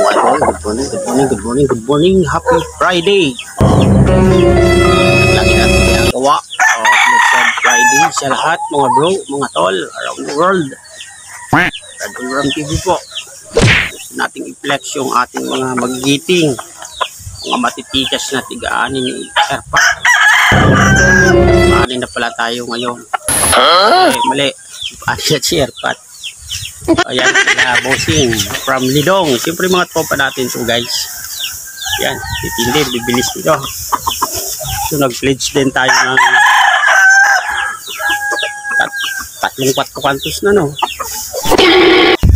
Good morning. Happy Friday. Lagi natin ginagawa. Blessed Friday sa lahat, mga bro, mga tol, around the world. Radulram TV po. Gusto nating i-flex yung ating mga magigiting, mga matitikas na tigaan ni Erpat. Maanin na pala tayo ngayon. Mali. Paano si Erpat? Ayan, bossing from Lidong. Siyempre mga tropa natin to, guys. Yan, titindi, bibilis nito. So nag-pledge din tayo ng tatlong 4 kantos na, no?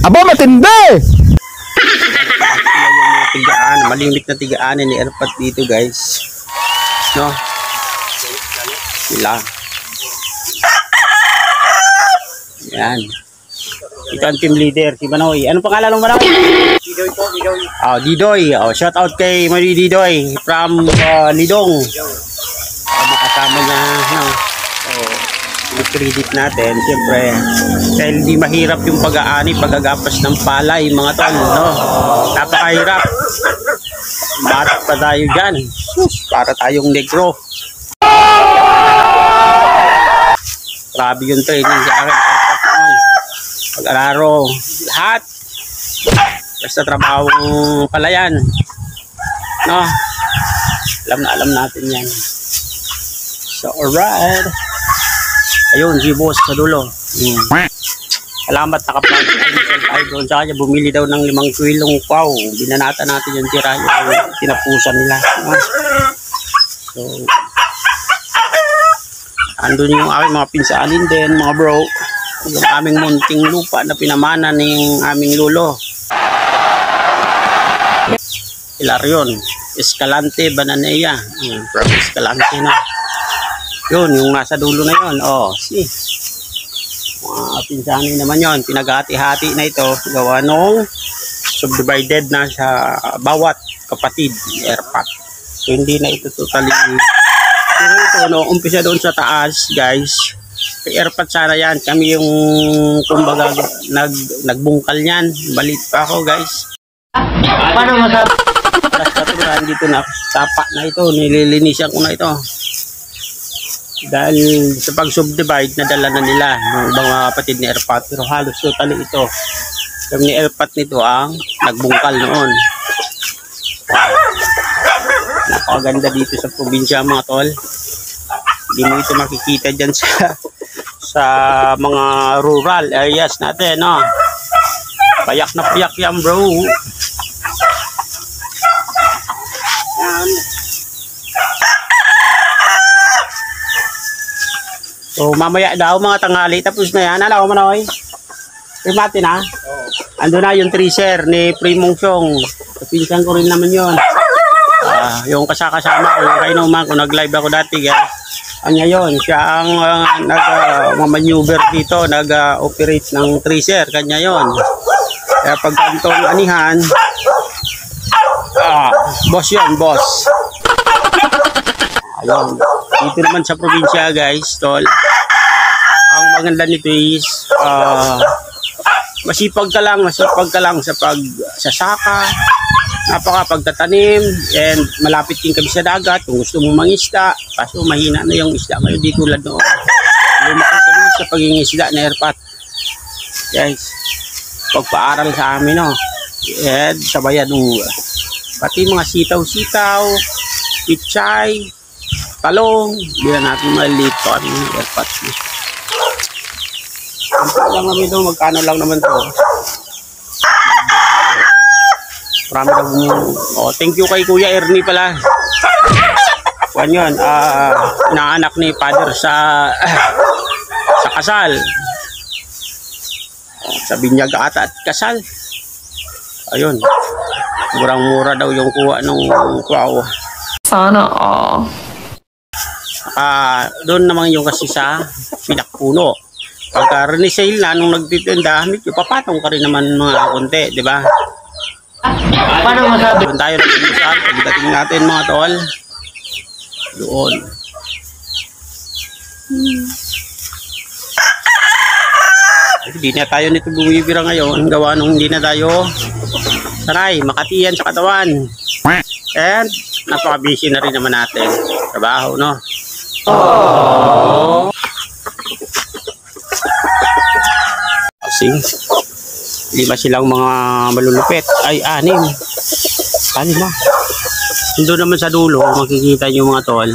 Aba, matindi! Yung mga tigaan, malimit na tigaan ni Erpat dito, guys. No? Sila. Yan. Ito ang team leader, si Manoy. Anong pangalan ng Manoy? Didoy po, Didoy. Didoy. Shout out kay Manoy Didoy from Lidong. Makasama niya, no? I-credit natin, siyempre. Dahil di mahirap yung pag-aani, pag-agapas ng palay, mga tol, no? Napakahirap. Batak pa tayo dyan. Para tayong negro. Grabe yung training sa akin. Pag-araro, lahat. Basta trabahong palayan. No? Alam natin yan. So, alright. Ayun, si boss sa dulo. Salamat, nakaplan tayo doon. Tsaka niya bumili daw ng 5 kilong wow. Binanata natin yung tira, yung tinapusan nila. No? So, andun yung aking mga pinsanin din, mga bro. Yung aming munting lupa na pinamana ng aming lolo. Hilarion, Escalante, Bananea. From Escalante na. Yun, yung nasa dulo na yun. See. Mga pinsanin naman yun. Pinaghati-hati na ito. Gawa nung subdivided na sa bawat kapatid ni Erpat. So, hindi na ito totally. Pero ito, no, umpisa doon sa taas, guys. Kay Erpat sana yan. Kami yung kumbaga nagbungkal yan. Balit pa ako, guys. Paano masabi? Katulad dito na tapa na ito. Nililinisan ko na ito. Dahil sa pag-subdivide, nadala na nila ng ibang mga kapatid ni Erpat. Pero halos totally ito. Kami ni Erpat nito ang nagbungkal noon. Napakaganda dito sa probinsya, mga tol. Hindi mo ito makikita dyan sa mga rural areas natin, no? Payak na payak yan, bro. Yan. So, mamaya daw mga tanghali. Tapos na yan. Alam ko, Manoy? Primati na? Ando na yung treasure ni Primong Syong. Kapinsan ko rin naman yun. Yung kasama ko, yung kainuman ko, nag-live ako dati, guys. Anya yun, siya ang nag-maneuver dito, nag-operate ng treasure, kanya yun. Kaya pag kantong anihan, boss yun, boss. Ayun, dito naman sa probinsya, guys, tol. Ang maganda nito is, masipag ka lang sa pagsasaka, napaka-pagtatanim, and malapit din kami sa dagat kung gusto mong mangisda. Kaso mahina na yung isda ngayon, di tulad noon. Lumaki kami sa pag-ingisda na Erpat. Guys, pagpaaral sa amin, no? And sabayan pati mga sitaw-sitaw, pichay, talong, bila natin maliit po kami ng Erpat. Ang lang namin ito, magkano lang naman ito. Marami daw. Thank you kay Kuya Ernie pala. Kuan yun, inaanak ni Father sa kasal. Sa binyag ata at kasal. Ayun. Murang-mura daw yung kuha ng wow. Sana all. Doon naman yung kasi sa pinakpuno. Pagka renisale na nung nagtitinda, medyo papatong ka rin naman mga konti, di ba? Paano masabi? Doon tayo nag-iusap. Pagdating natin, mga tol. Doon. Hindi na tayo nito bumibira ngayon. Gawa nung hindi na tayo Saray, makatiyan sa katawan. And napaka-busy na rin naman natin. Trabaho, no? Aww. Kasi 5 silang mga malulupit. Ay, 6. 5. Doon naman sa dulo, makikita nyo mga tol.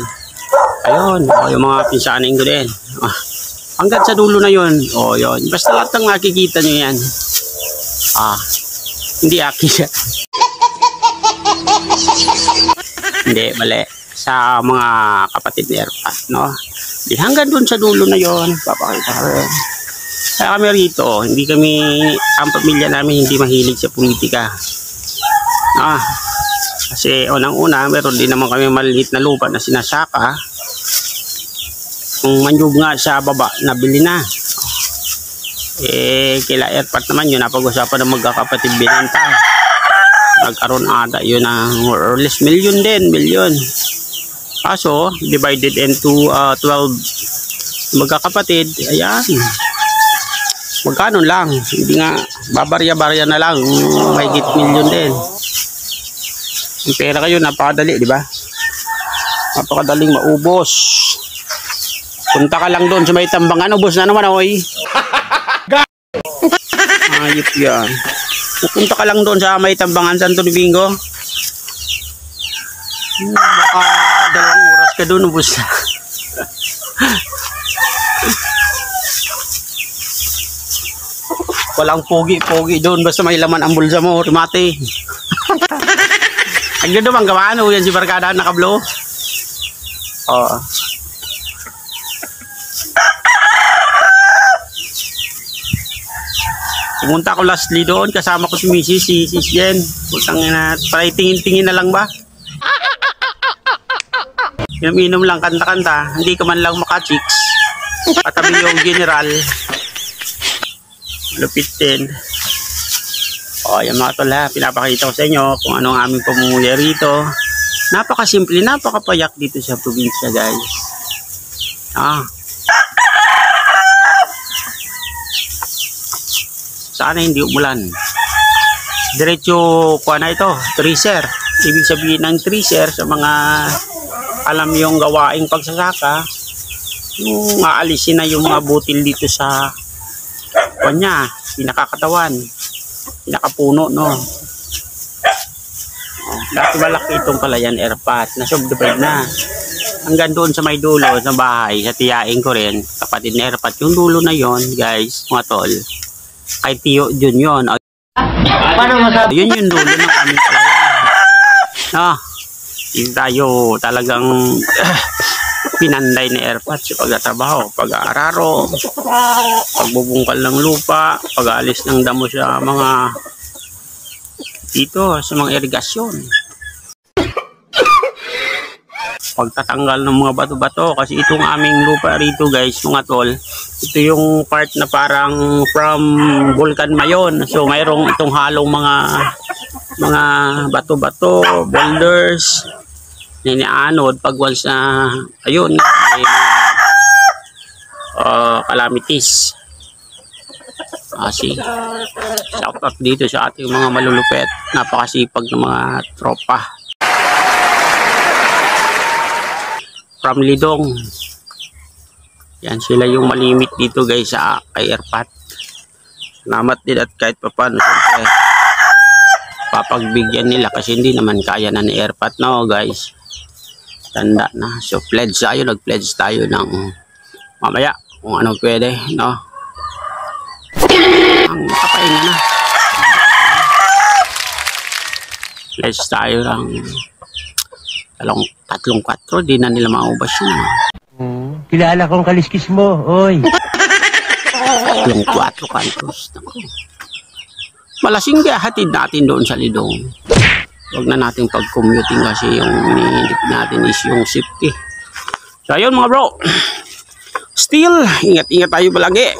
Ayun, yung mga pinsaning ko din. Hanggang sa dulo na yun. Yun. Basta lahat ng makikita nyo yan. Hindi akin. Hindi, mali. Sa mga kapatid ni Erpat, no? Di hanggang dun sa dulo na yon, papakita ko rin. Kaya kami rito, hindi kami, ang pamilya namin hindi mahilig sa politika. Kasi unang-una, meron din naman kami maliit na lupa na sinasaka. Kung manyug nga sa baba, nabili na. Kila Erpat naman yun, napag-usapan ng magkakapatid binenta. Nagkaroon ata yun ng more or less million. Kaso divided into 12 magkakapatid, ayan, magkano lang, hindi nga babarya-barya na lang, mahigit million din. Yung pera kayo napakadali, di ba? Napakadaling maubos. Punta ka lang doon sa may tambangan, ubos na naman, oy. Ayop yan. Pupunta ka lang doon sa may tambangan Santo Domingo. Baka 2 oras ka doon, ubos na. Walang pogi-pogi doon, basta may laman ang bulsa mo, rimate. Ang ganda bang gawaan, yan si Barkada nakablo. Pumunta ko lastly doon, kasama ko si Mrs. si Jen. Putang ina, try tingin-tingin na lang ba? Inom-inom lang, kanta-kanta. Hindi ka man lang maka-chicks. Katabi yung general. Lupit din. Yung mga tol ha, pinapakita ko sa inyo kung ano ang aming pamumuya rito. Napakasimple, napakapayak dito sa probinsya, guys. Sana hindi umulan. Diretso kuha na ito, tracer. Ibig sabihin ng tracer sa mga alam yung gawaing pagsasaka, yung aalisin na yung mga butil dito sa kanya, pinakakatawan, pinakapuno, no? Dati malaki itong palayan Erpat, na-subdivide na. Hanggang doon sa may dulo, sa bahay, sa tiyain ko rin, kapatid ni Erpat, yung dulo na yon, guys, mga tol. Kay Tio Jun yun. Yun yung dulo ng aming palayan. Hindi tayo talagang pinanday ni Erpat sa pagtatrabaho, pag-aararo, pagbubungkal ng lupa, pag-aalis ng damo sa mga dito, sa mga irigasyon, pagtatanggal ng mga bato-bato, kasi itong aming lupa rito, guys, mga tol, ito yung part na parang from Vulcan Mayon. So mayroong itong halong mga bato-bato, boulders na inianod pag once na ayun, may calamities. Shout out dito sa ating mga malulupet, napakasipag ng mga tropa from Lidong. Yan sila yung malimit dito, guys, sa kay Erpat. Salamat din at kahit papaano siyempre papagbigyan nila, kasi hindi naman kaya na ni Erpat, no, guys, tanda na. So pledge tayo, nag-pledge tayo ng mamaya kung ano pwede, no, ang makapahinga na. Pledge tayo ng 3-4, di na nila maubos yun. Kilala kong kaliskis mo, oy. 4 kantos. Malasing kaya hatid natin doon sa Lidong. Huwag na natin pag-commuting kasi yung hinihintip natin is yung safety. So ayun mga bro. Still, ingat-ingat tayo palagi.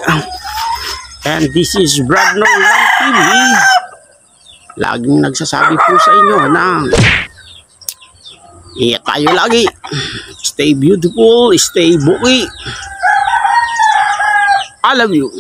And this is Bradno One TV. Laging nagsasabi po sa inyo na ingat tayo lagi. Stay beautiful, stay buoy. I love you.